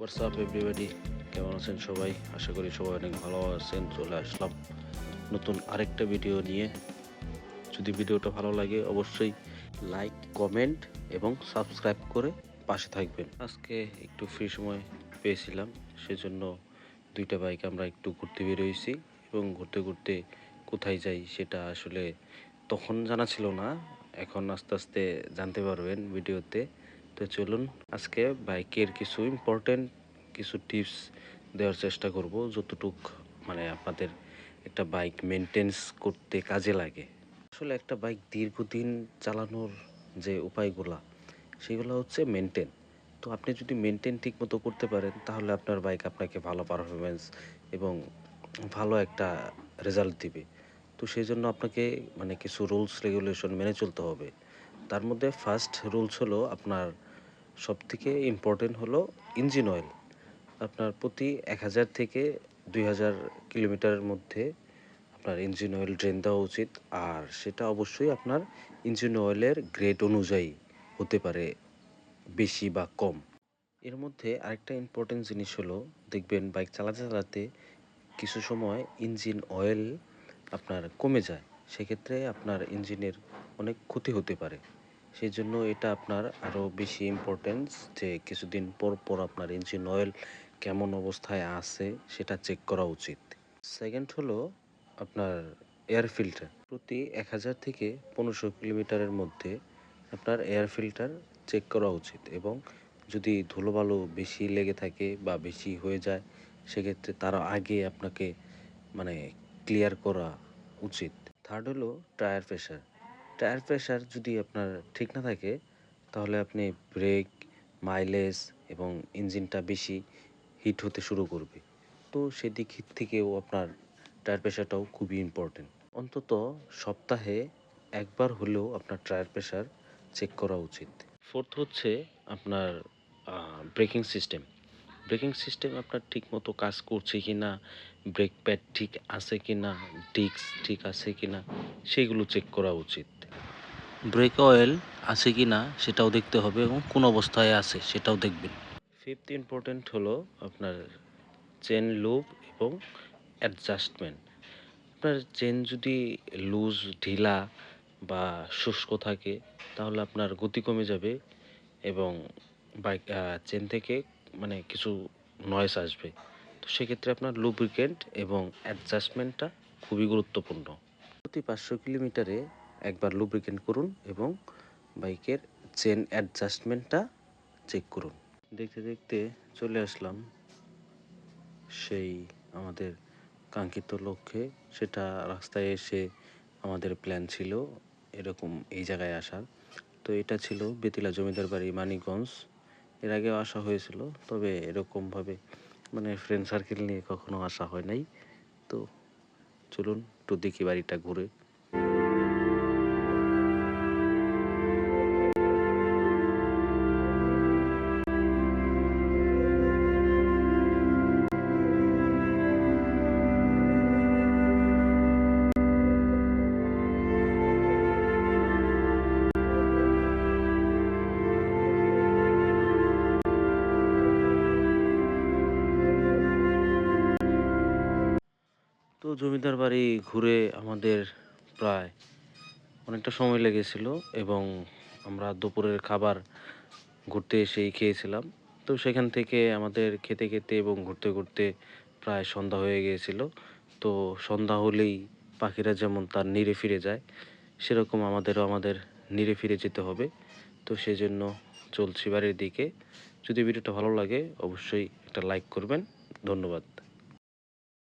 WhatsApp everybody, কেমন আছেন সবাই? আশা করি সবাই অনেক ভালো আছেন। চলে আসলাম নতুন আরেকটা ভিডিও নিয়ে। যদি ভিডিওটা ভালো লাগে অবশ্যই লাইক, কমেন্ট এবং সাবস্ক্রাইব করে পাশে থাকবেন। আজকে একটু ফ্রি সময় পেয়েছিলাম, সেজন্য দুইটা বাইক আমরা একটু ঘুরতে বেরোইছি এবং ঘুরতে ঘুরতে কোথায় যাই সেটা আসলে তখন জানা ছিল না, এখন আস্তে আস্তে জানতে পারবেন ভিডিওতে। তো চলুন আজকে বাইকের কিছু ইম্পর্টেন্ট কিছু টিপস দেওয়ার চেষ্টা করব, যতটুক মানে আপনাদের একটা বাইক মেনটেন্স করতে কাজে লাগে। আসলে একটা বাইক দীর্ঘদিন চালানোর যে উপায়গুলা সেগুলো হচ্ছে মেনটেন। তো আপনি যদি মেনটেন ঠিক মতো করতে পারেন তাহলে আপনার বাইক আপনাকে ভালো পারফরমেন্স এবং ভালো একটা রেজাল্ট দিবে। তো সেই জন্য আপনাকে মানে কিছু রুলস রেগুলেশন মেনে চলতে হবে। তার মধ্যে ফার্স্ট রুলস হলো আপনার সবথেকে ইম্পর্টেন্ট হলো ইঞ্জিন অয়েল। আপনার প্রতি ১,০০০ থেকে ২,০০০ কিলোমিটারের মধ্যে আপনার ইঞ্জিন অয়েল ড্রেন দেওয়া উচিত। আর সেটা অবশ্যই আপনার ইঞ্জিন অয়েলের গ্রেড অনুযায়ী হতে পারে, বেশি বা কম। এর মধ্যে আরেকটা ইম্পর্টেন্ট জিনিস হলো, দেখবেন বাইক চালাতে চালাতে কিছু সময় ইঞ্জিন অয়েল আপনার কমে যায়, সেক্ষেত্রে আপনার ইঞ্জিনের অনেক ক্ষতি হতে পারে। সেই জন্য এটা আপনার আরও বেশি ইম্পর্টেন্স যে কিছুদিন পর পর আপনার ইঞ্জিন অয়েল কেমন অবস্থায় আছে সেটা চেক করা উচিত। সেকেন্ড হলো আপনার এয়ার ফিল্টার। প্রতি ১,০০০ থেকে ১৫০০ কিলোমিটারের মধ্যে আপনার এয়ার ফিল্টার চেক করা উচিত, এবং যদি ধুলোবালু বেশি লেগে থাকে বা বেশি হয়ে যায় সেক্ষেত্রে তার আগে আপনাকে মানে ক্লিয়ার করা উচিত। থার্ড হলো টায়ার প্রেশার। টায়ার প্রেশার যদি আপনার ঠিক না থাকে তাহলে আপনি ব্রেক, মাইলেজ এবং ইঞ্জিনটা বেশি হিট হতে শুরু করবে। তো সেদিক থেকেও আপনার টায়ার প্রেশারটাও খুবই ইম্পর্টেন্ট। অন্তত সপ্তাহে একবার হলেও আপনার টায়ার প্রেশার চেক করা উচিত। ফোর্থ হচ্ছে আপনার ব্রেকিং সিস্টেম। ব্রেকিং সিস্টেম আপনার ঠিক মতো কাজ করছে কি না, ব্রেক প্যাড ঠিক আছে কি না, ডিস্ক ঠিক আছে কি না, সেইগুলো চেক করা উচিত। ব্রেক অয়েল আছে কি না সেটাও দেখতে হবে এবং কোন অবস্থায় আছে সেটাও দেখবেন। ফিফথ ইম্পর্টেন্ট হলো আপনার চেন লুব এবং অ্যাডজাস্টমেন্ট। আপনার চেন যদি লুজ, ঢিলা বা শুষ্ক থাকে তাহলে আপনার গতি কমে যাবে এবং বাইক চেন থেকে মানে কিছু নয়েজ আসবে। তো সেক্ষেত্রে আপনার লুব্রিকেন্ট এবং অ্যাডজাস্টমেন্টটা খুবই গুরুত্বপূর্ণ। প্রতি ৫০০ কিলোমিটারে একবার লুব্রিকেন্ট করুন এবং বাইকের চেন অ্যাডজাস্টমেন্টটা চেক করুন। দেখতে দেখতে চলে আসলাম সেই আমাদের কাঙ্ক্ষিত লক্ষ্যে। সেটা রাস্তায় এসে আমাদের প্ল্যান ছিল এরকম এই জায়গায় আসার। তো এটা ছিল বেতিলা জমিদার বাড়ি, মানিকগঞ্জ। এর আগেও আসা হয়েছিল, তবে এরকমভাবে মানে ফ্রেন্ড সার্কেল নিয়ে কখনো আসা হয় নাই। তো চলুন একটু দেখি বাড়িটা ঘুরে। তো জমিদার বাড়ি ঘুরে আমাদের প্রায় অনেকটা সময় লেগেছিল এবং আমরা দুপুরের খাবার ঘুরতে এসেই খেয়েছিলাম। তো সেখান থেকে আমাদের খেতে খেতে এবং ঘুরতে ঘুরতে প্রায় সন্ধ্যা হয়ে গিয়েছিল। তো সন্ধ্যা হলেই পাখিরা যেমন তার নিরে ফিরে যায়, সেরকম আমাদেরও আমাদের নিরে ফিরে যেতে হবে। তো সেজন্য চলছি বাড়ির দিকে। যদি ভিডিওটা ভালো লাগে অবশ্যই একটা লাইক করবেন। ধন্যবাদ।